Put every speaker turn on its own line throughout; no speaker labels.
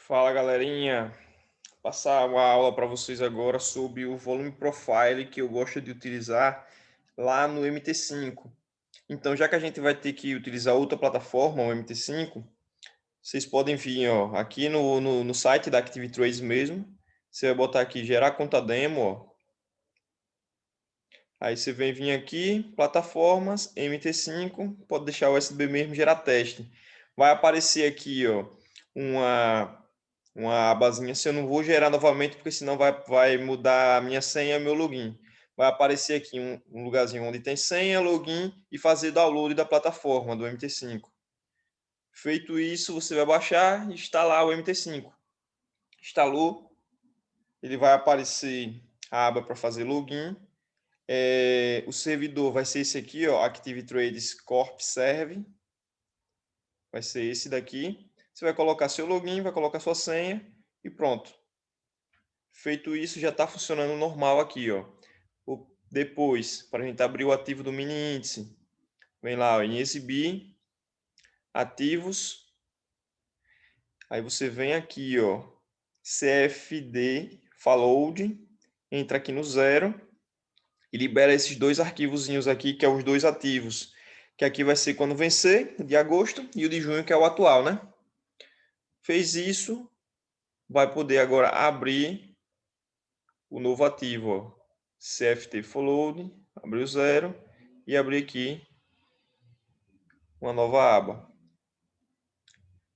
Fala, galerinha. Vou passar uma aula para vocês agora sobre o volume profile que eu gosto de utilizar lá no MT5. Então, já que a gente vai ter que utilizar outra plataforma, o MT5, vocês podem vir ó, aqui no site da Active Trades mesmo. Você vai botar aqui gerar conta demo. Ó. Aí você vem vir aqui, plataformas, MT5, pode deixar o USB mesmo, gerar teste. Vai aparecer aqui ó, uma abazinha, se eu não vou gerar novamente, porque senão vai mudar a minha senha e meu login. Vai aparecer aqui um lugarzinho onde tem senha, login e fazer download da plataforma do MT5. Feito isso, você vai baixar e instalar o MT5. Instalou, ele vai aparecer a aba para fazer login. O servidor vai ser esse aqui, ó, Active Trades Corp Serve. Vai ser esse daqui. Você vai colocar seu login, vai colocar sua senha e pronto. Feito isso, já está funcionando normal aqui, ó. Depois, para a gente abrir o ativo do mini índice, vem lá ó, em exibir, ativos. Aí você vem aqui, ó, CFD Fallout, entra aqui no 0 e libera esses dois arquivozinhos aqui, que é os dois ativos. Que aqui vai ser quando vencer, de agosto, e o de junho, que é o atual, né? Fez isso, vai poder agora abrir o novo ativo, ó. CFT Followed, abrir o 0 e abrir aqui uma nova aba.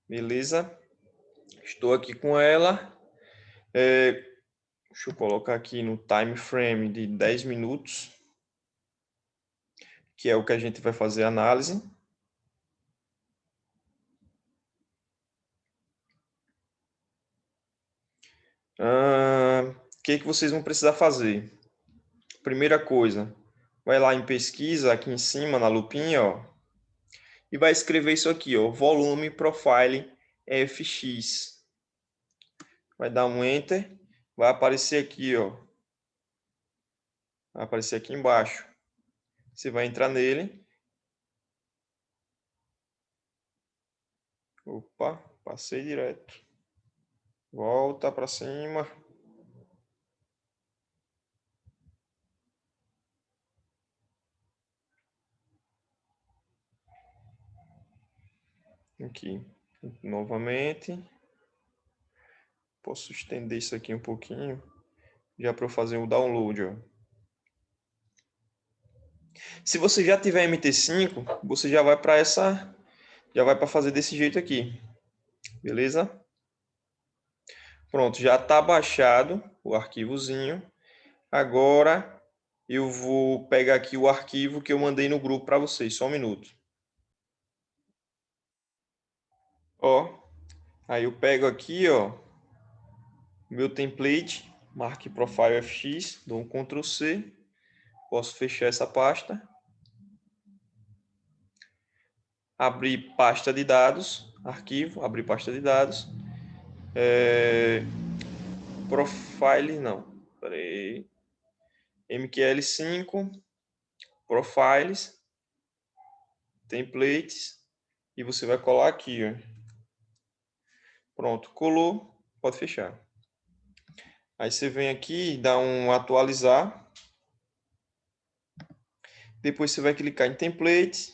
Beleza? Estou aqui com ela. Deixa eu colocar aqui no time frame de 10 minutos, que é o que a gente vai fazer a análise. O que vocês vão precisar fazer? Primeira coisa, vai lá em pesquisa, aqui em cima, na lupinha, ó, e vai escrever isso aqui, ó, volume profile FX. Vai dar um Enter, vai aparecer aqui, ó. Vai aparecer aqui embaixo. Você vai entrar nele. Opa, passei direto. Volta para cima. Aqui, novamente. Posso estender isso aqui um pouquinho, já para eu fazer o download, ó. Se você já tiver MT5, você já vai para fazer desse jeito aqui. Beleza? Pronto, já está baixado o arquivozinho. Agora eu vou pegar aqui o arquivo que eu mandei no grupo para vocês, só um minuto. Ó, aí eu pego aqui, ó, meu template, Mark Profile FX, dou um Ctrl C, posso fechar essa pasta, abrir pasta de dados, arquivo, abrir pasta de dados, profile não, peraí, MQL5, profiles, templates, e você vai colar aqui, ó. Pronto, colou, pode fechar. Aí você vem aqui, dá um atualizar. Depois você vai clicar em template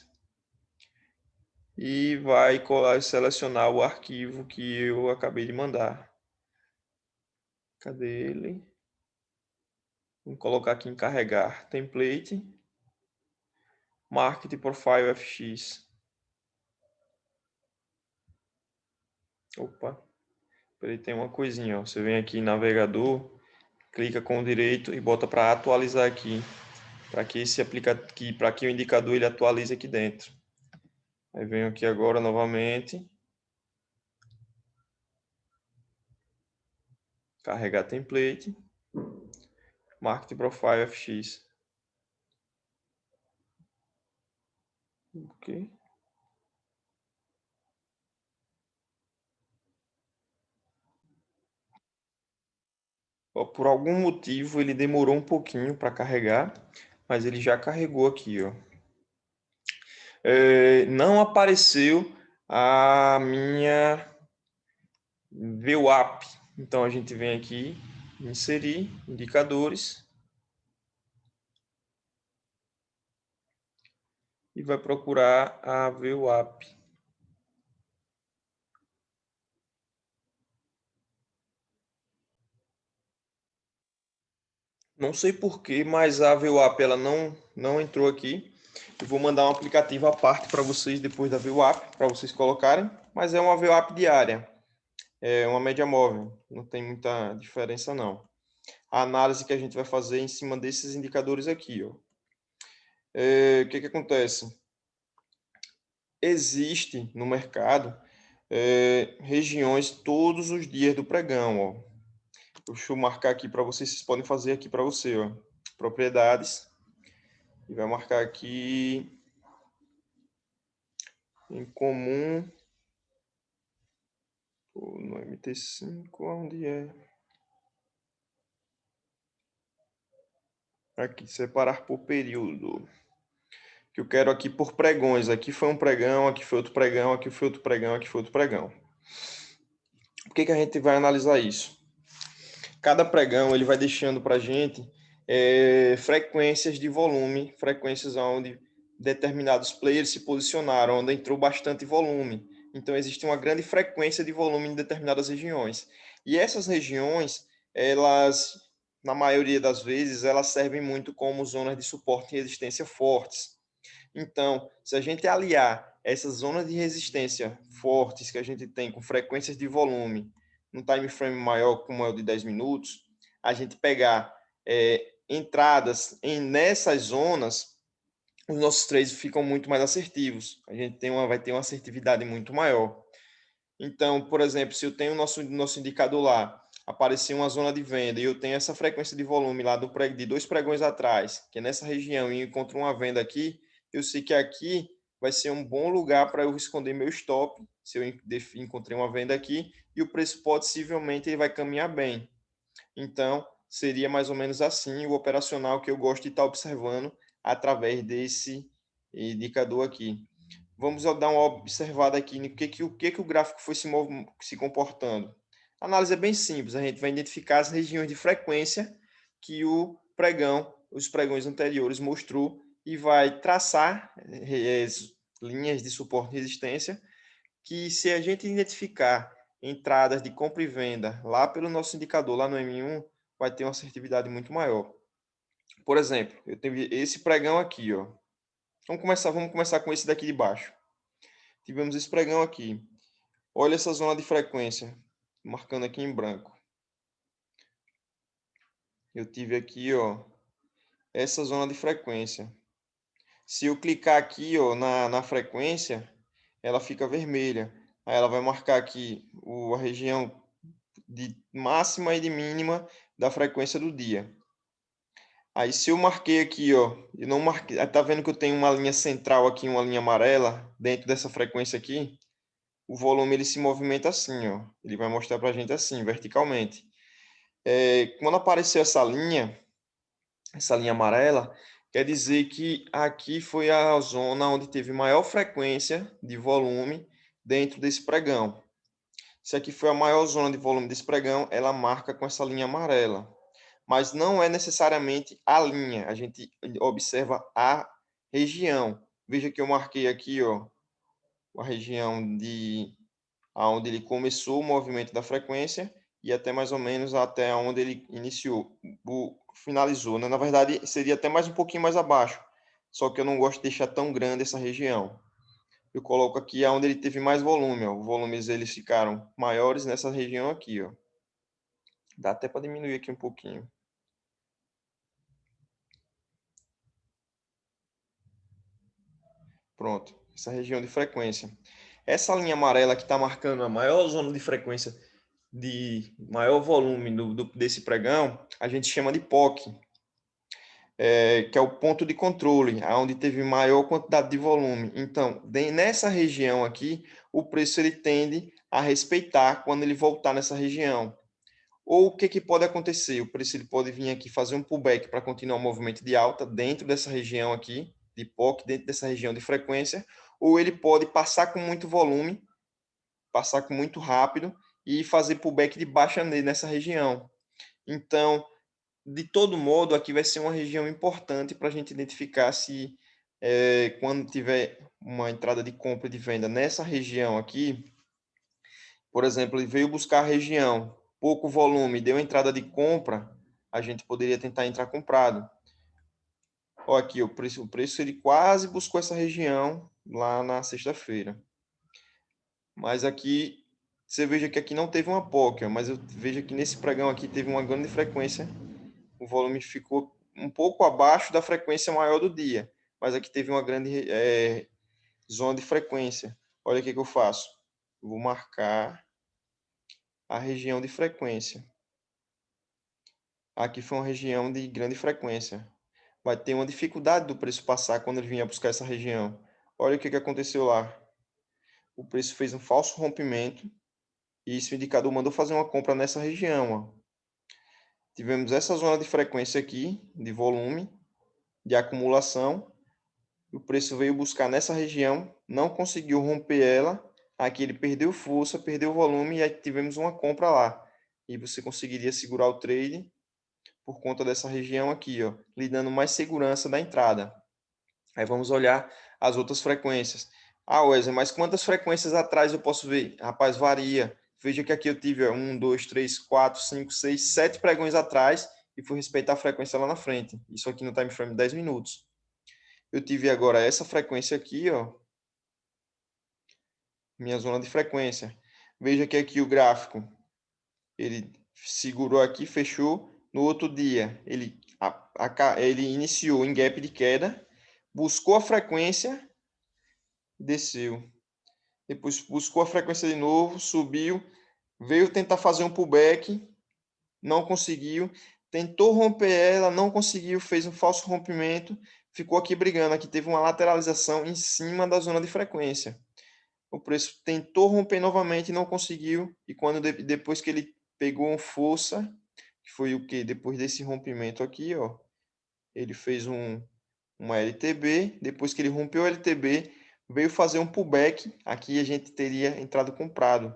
e vai selecionar o arquivo que eu acabei de mandar. Cadê ele? Vou colocar aqui em carregar template, Market Profile FX. Opa, peraí, tem uma coisinha, ó. Você vem aqui em navegador, clica com o direito e bota para atualizar aqui, para que o indicador ele atualize aqui dentro. Aí venho aqui agora novamente, carregar template, Market Profile FX. Ok. Por algum motivo ele demorou um pouquinho para carregar, mas ele já carregou aqui, ó. Não apareceu a minha VWAP. Então, a gente vem aqui, inserir indicadores e vai procurar a VWAP. Não sei porquê, mas a VWAP ela não entrou aqui. Eu vou mandar um aplicativo à parte para vocês depois da VWAP, para vocês colocarem, mas é uma VWAP diária, é uma média móvel, não tem muita diferença não. A análise que a gente vai fazer em cima desses indicadores aqui, ó. O que acontece? Existe no mercado regiões todos os dias do pregão, ó. Deixa eu marcar aqui para vocês, vocês podem fazer aqui para você, ó. Propriedades. E vai marcar aqui em comum no MT5, onde é? Aqui, separar por período. Que eu quero aqui por pregões. Aqui foi um pregão, aqui foi outro pregão, aqui foi outro pregão, aqui foi outro pregão. Por que a gente vai analisar isso? Cada pregão ele vai deixando para a gente frequências de volume, frequências onde determinados players se posicionaram, onde entrou bastante volume. Então, existe uma grande frequência de volume em determinadas regiões. E essas regiões, elas, na maioria das vezes, elas servem muito como zonas de suporte e resistência fortes. Então, se a gente aliar essas zonas de resistência fortes que a gente tem com frequências de volume num time frame maior, como é o de 10 minutos, a gente pegar entradas nessas zonas, os nossos trades ficam muito mais assertivos. A gente vai ter uma assertividade muito maior. Então, por exemplo, se eu tenho o nosso indicador lá, aparecer uma zona de venda e eu tenho essa frequência de volume lá de 2 pregões atrás, que é nessa região, e eu encontro uma venda aqui, eu sei que aqui vai ser um bom lugar para eu esconder meu stop, se eu encontrei uma venda aqui, e o preço possivelmente ele vai caminhar bem. Então, seria mais ou menos assim o operacional que eu gosto de estar observando através desse indicador aqui. Vamos dar uma observada aqui no que o gráfico foi se comportando. A análise é bem simples, a gente vai identificar as regiões de frequência que os pregões anteriores mostrou e vai traçar linhas de suporte e resistência que, se a gente identificar entradas de compra e venda lá pelo nosso indicador, lá no M1, vai ter uma assertividade muito maior. Por exemplo, eu tenho esse pregão aqui, ó. Vamos começar com esse daqui de baixo. Tivemos esse pregão aqui. Olha essa zona de frequência, marcando aqui em branco. Eu tive aqui, ó, essa zona de frequência. Se eu clicar aqui, ó, na frequência, ela fica vermelha. Aí ela vai marcar aqui a região de máxima e de mínima da frequência do dia. Aí se eu marquei aqui, ó, eu não marquei, tá vendo que eu tenho uma linha central aqui, uma linha amarela dentro dessa frequência aqui? O volume ele se movimenta assim, ó. Ele vai mostrar para a gente assim, verticalmente. Quando apareceu essa linha amarela, quer dizer que aqui foi a zona onde teve maior frequência de volume dentro desse pregão. Se aqui foi a maior zona de volume desse pregão, ela marca com essa linha amarela. Mas não é necessariamente a linha, a gente observa a região. Veja que eu marquei aqui, ó, a região onde ele começou o movimento da frequência e até mais ou menos até onde ele finalizou, né? Na verdade, seria até mais um pouquinho mais abaixo, só que eu não gosto de deixar tão grande essa região. Eu coloco aqui onde ele teve mais volume, ó. Os volumes eles ficaram maiores nessa região aqui, ó. Dá até para diminuir aqui um pouquinho. Pronto, essa região de frequência. Essa linha amarela que está marcando a maior zona de frequência de maior volume desse pregão, a gente chama de POC, que é o ponto de controle, onde teve maior quantidade de volume. Então, nessa região aqui, o preço ele tende a respeitar quando ele voltar nessa região. Ou o que pode acontecer? O preço ele pode vir aqui fazer um pullback para continuar o movimento de alta dentro dessa região aqui, de POC, dentro dessa região de frequência, ou ele pode passar com muito volume, passar com muito rápido e fazer pullback de baixa nessa região. Então, de todo modo, aqui vai ser uma região importante para a gente identificar se quando tiver uma entrada de compra e de venda nessa região aqui, por exemplo, ele veio buscar a região, pouco volume, deu entrada de compra, a gente poderia tentar entrar comprado. Ó, aqui, o preço ele quase buscou essa região lá na sexta-feira. Mas aqui, você veja que aqui não teve uma POC, mas eu vejo que nesse pregão aqui teve uma grande frequência. O volume ficou um pouco abaixo da frequência maior do dia, mas aqui teve uma grande zona de frequência. Olha o que eu faço. Vou marcar a região de frequência. Aqui foi uma região de grande frequência. Vai ter uma dificuldade do preço passar quando ele vier buscar essa região. Olha o que aconteceu lá. O preço fez um falso rompimento e esse indicador mandou fazer uma compra nessa região. Ó. Tivemos essa zona de frequência aqui, de volume, de acumulação. O preço veio buscar nessa região, não conseguiu romper ela. Aqui ele perdeu força, perdeu volume e aí tivemos uma compra lá. E você conseguiria segurar o trade por conta dessa região aqui, ó, lhe dando mais segurança da entrada. Aí vamos olhar as outras frequências. Ah, Wesley, mas quantas frequências atrás eu posso ver? Rapaz, varia. Veja que aqui eu tive 1, 2, 3, 4, 5, 6, 7 pregões atrás e fui respeitar a frequência lá na frente. Isso aqui no time frame de 10 minutos. Eu tive agora essa frequência aqui, ó, minha zona de frequência. Veja que aqui o gráfico, ele segurou aqui, fechou. No outro dia, ele iniciou em gap de queda, buscou a frequência, desceu. Depois buscou a frequência de novo, subiu, veio tentar fazer um pullback, não conseguiu, tentou romper ela, não conseguiu, fez um falso rompimento, ficou aqui brigando, aqui teve uma lateralização em cima da zona de frequência. O preço tentou romper novamente, não conseguiu, e quando depois que ele pegou força, que foi o que? Depois desse rompimento aqui, ó, ele fez uma LTB, depois que ele rompeu a LTB, veio fazer um pullback, aqui a gente teria entrado comprado.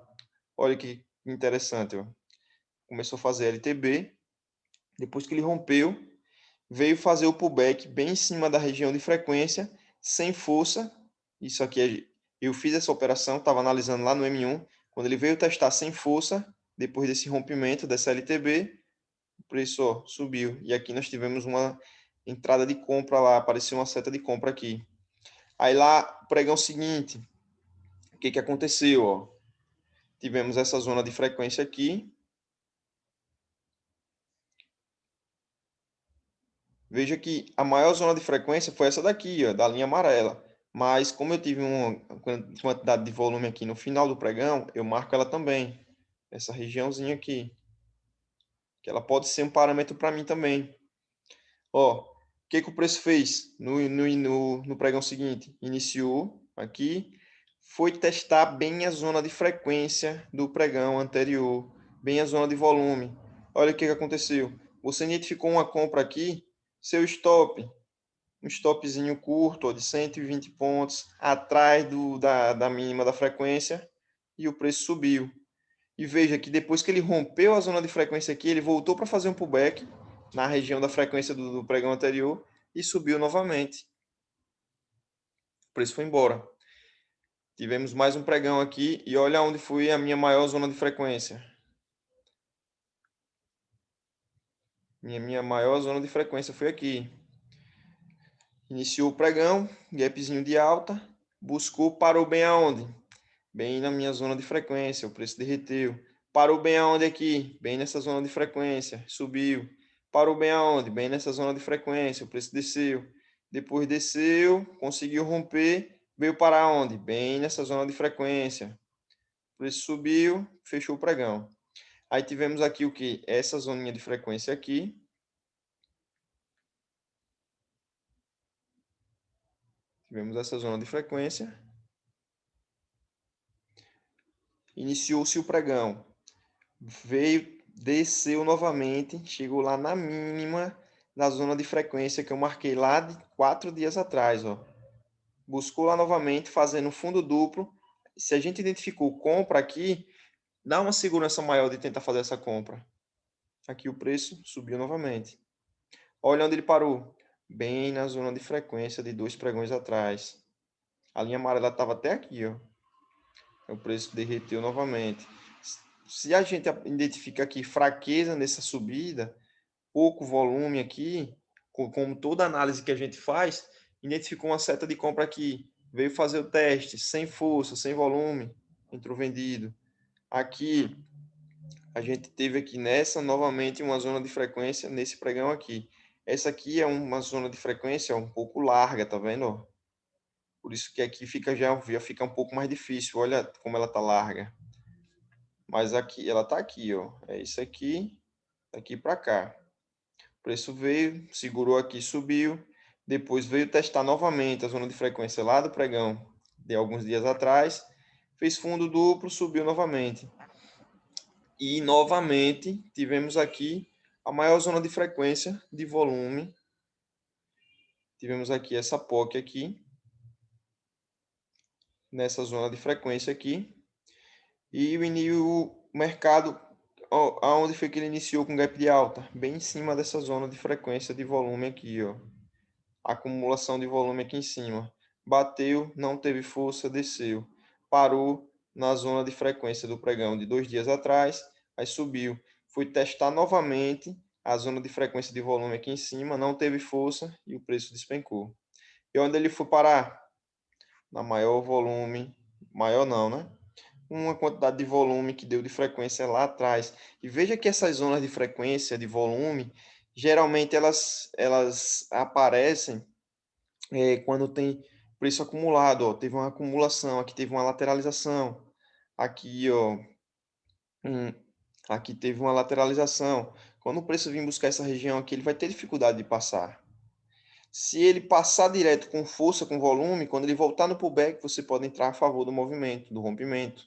Olha que interessante, ó. Começou a fazer LTB, depois que ele rompeu, veio fazer o pullback bem em cima da região de frequência, sem força. Isso aqui, eu fiz essa operação, estava analisando lá no M1, quando ele veio testar sem força, depois desse rompimento dessa LTB, o preço ó, subiu. E aqui nós tivemos uma entrada de compra lá, apareceu uma seta de compra aqui. Aí lá, pregão seguinte, o que aconteceu? Ó? Tivemos essa zona de frequência aqui. Veja que a maior zona de frequência foi essa daqui, ó, da linha amarela. Mas como eu tive uma quantidade de volume aqui no final do pregão, eu marco ela também. Essa regiãozinha aqui. Que ela pode ser um parâmetro para mim também. Ó, o que o preço fez no pregão seguinte? Iniciou aqui, foi testar bem a zona de frequência do pregão anterior, bem a zona de volume. Olha o que aconteceu. Você identificou uma compra aqui, seu stop, um stopzinho curto ó, de 120 pontos, atrás da mínima da frequência, e o preço subiu. E veja que depois que ele rompeu a zona de frequência aqui, ele voltou para fazer um pullback na região da frequência do pregão anterior e subiu novamente. O preço foi embora. Tivemos mais um pregão aqui e olha onde foi a minha maior zona de frequência. Minha maior zona de frequência foi aqui. Iniciou o pregão, gapzinho de alta, buscou, parou bem aonde? Bem na minha zona de frequência, o preço derreteu. Parou bem aonde aqui? Bem nessa zona de frequência, subiu. Parou bem aonde? Bem nessa zona de frequência, o preço desceu. Depois desceu, conseguiu romper, veio para onde? Bem nessa zona de frequência. O preço subiu, fechou o pregão. Aí tivemos aqui o que? Essa zoninha de frequência aqui. Tivemos essa zona de frequência. Iniciou-se o pregão. Veio, desceu novamente, chegou lá na mínima da zona de frequência que eu marquei lá de 4 dias atrás, ó. Buscou lá novamente, fazendo fundo duplo. Se a gente identificou compra aqui, dá uma segurança maior de tentar fazer essa compra. Aqui o preço subiu novamente. Olha onde ele parou, bem na zona de frequência de 2 pregões atrás. A linha amarela estava até aqui, ó. O preço derreteu novamente. Se a gente identifica aqui fraqueza nessa subida, pouco volume aqui, como toda análise que a gente faz, identificou uma seta de compra aqui, veio fazer o teste, sem força, sem volume, entrou vendido. Aqui, a gente teve aqui nessa, novamente, uma zona de frequência nesse pregão aqui. Essa aqui é uma zona de frequência um pouco larga, tá vendo? Por isso que aqui já fica um pouco mais difícil. Olha como ela tá larga. Mas aqui, ela tá aqui, ó. É isso aqui, daqui para cá. O preço veio, segurou aqui, subiu. Depois veio testar novamente a zona de frequência lá do pregão de alguns dias atrás. Fez fundo duplo, subiu novamente. E novamente tivemos aqui a maior zona de frequência de volume. Tivemos aqui essa POC aqui, nessa zona de frequência aqui. E o mercado, aonde foi que ele iniciou com gap de alta? Bem em cima dessa zona de frequência de volume aqui, ó. Acumulação de volume aqui em cima. Bateu, não teve força, desceu. Parou na zona de frequência do pregão de 2 dias atrás, aí subiu. Fui testar novamente a zona de frequência de volume aqui em cima, não teve força e o preço despencou. E onde ele foi parar? Na maior volume, maior não, né? Uma quantidade de volume que deu de frequência lá atrás. E veja que essas zonas de frequência, de volume, geralmente elas aparecem quando tem preço acumulado, ó, teve uma acumulação, aqui teve uma lateralização, aqui, ó, hum, aqui teve uma lateralização. Quando o preço vir buscar essa região aqui, ele vai ter dificuldade de passar. Se ele passar direto com força, com volume, quando ele voltar no pullback, você pode entrar a favor do movimento, do rompimento.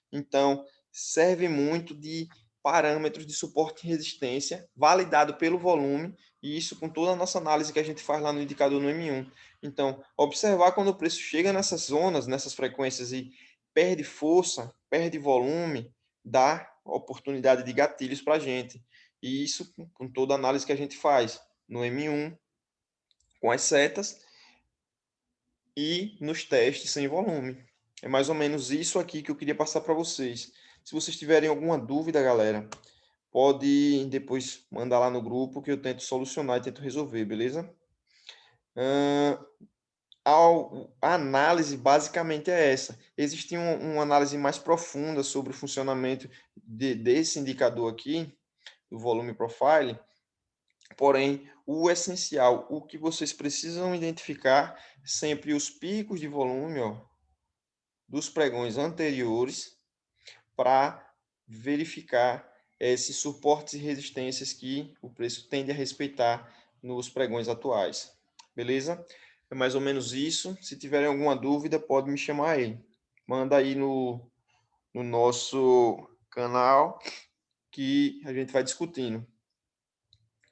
Então, serve muito de parâmetros de suporte e resistência, validado pelo volume, e isso com toda a nossa análise que a gente faz lá no indicador no M1. Então, observar quando o preço chega nessas zonas, nessas frequências e perde força, perde volume, dá oportunidade de gatilhos para a gente. E isso com toda a análise que a gente faz no M1, com as setas e nos testes sem volume. É mais ou menos isso aqui que eu queria passar para vocês. Se vocês tiverem alguma dúvida, galera, pode depois mandar lá no grupo que eu tento solucionar e tento resolver, beleza? A análise basicamente é essa. Existe uma análise mais profunda sobre o funcionamento desse indicador aqui, do volume profile, porém, o essencial, o que vocês precisam identificar sempre os picos de volume, ó, dos pregões anteriores para verificar esses suportes e resistências que o preço tende a respeitar nos pregões atuais. Beleza? É mais ou menos isso. Se tiverem alguma dúvida, pode me chamar aí. Manda aí no nosso canal que a gente vai discutindo.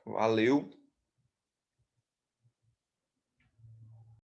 Valeu!